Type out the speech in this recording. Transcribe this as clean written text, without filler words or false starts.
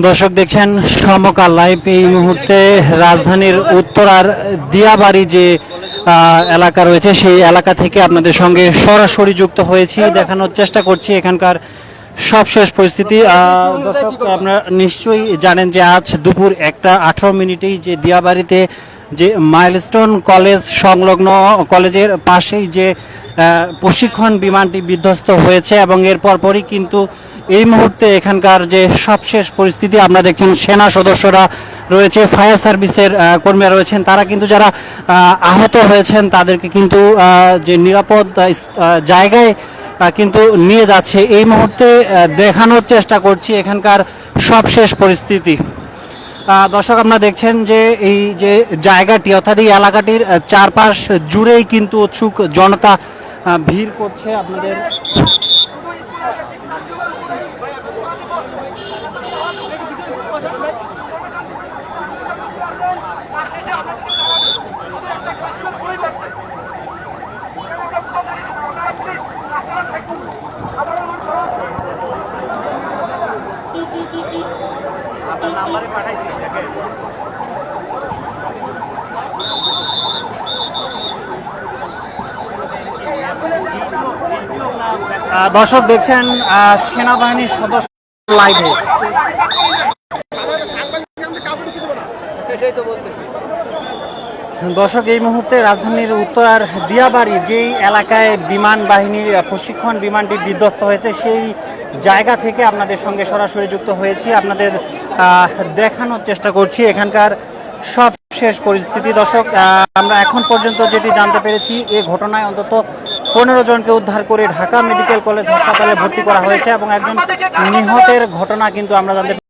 দর্শক দেখছেন সমকাল লাইভ। এই মুহূর্তে রাজধানীর উত্তরার দিয়াবাড়ি যে এলাকা রয়েছে সেই এলাকা থেকে আপনাদের সঙ্গে সরাসরি যুক্ত হয়েছি, দেখানোর চেষ্টা করছি এখানকার সবশেষ পরিস্থিতি। দর্শক আপনারা নিশ্চয়ই জানেন যে আজ দুপুর 1:18 যে দিয়াবাড়িতে যে মাইলস্টোন কলেজ সংলগ্ন কলেজের পাশেই যে প্রশিক্ষণ বিমানটি বিধ্বস্ত হয়েছে এবং এর পরপরই কিন্তু এই মুহূর্তে এখানকার যে সবশেষ পরিস্থিতি আপনারা দেখছেন, সেনা সদস্যরা রয়েছে, ফায়ার সার্ভিসের কর্মীরা রয়েছেন, তারা কিন্তু যারা আহত হয়েছেন তাদেরকে কিন্তু যে নিরাপদ জায়গায় কিন্তু নিয়ে যাচ্ছে। এই মুহূর্তে দেখানোর চেষ্টা করছি এখানকার সবশেষ পরিস্থিতি। দর্শক আপনারা দেখছেন যে এই যে জায়গাটি অর্থাৎ এই এলাকাটির চারপাশ জুড়েই কিন্তু উৎসুক জনতা ভিড় করছে। আপনাদের দর্শক দেখছেন সেনাবাহিনীর সদস্য লাইভে। দর্শক এই মুহূর্তে রাজধানীর উত্তরার দিয়াবাড়ি যেই এলাকায় বিমান বাহিনীর প্রশিক্ষণ বিমানটি বিধ্বস্ত হয়েছে সেই জায়গা থেকে আপনাদের সঙ্গে সরাসরি যুক্ত হয়েছি, আপনাদের দেখানোর চেষ্টা করছি এখানকার সবশেষ পরিস্থিতি। দর্শক আমরা এখন পর্যন্ত যেটি জানতে পেরেছি, এই ঘটনায় অন্তত 15 জনকে উদ্ধার করে ঢাকা মেডিকেল কলেজ হাসপাতালে ভর্তি করা হয়েছে এবং একজন নিহতের ঘটনা কিন্তু আমরা জানতে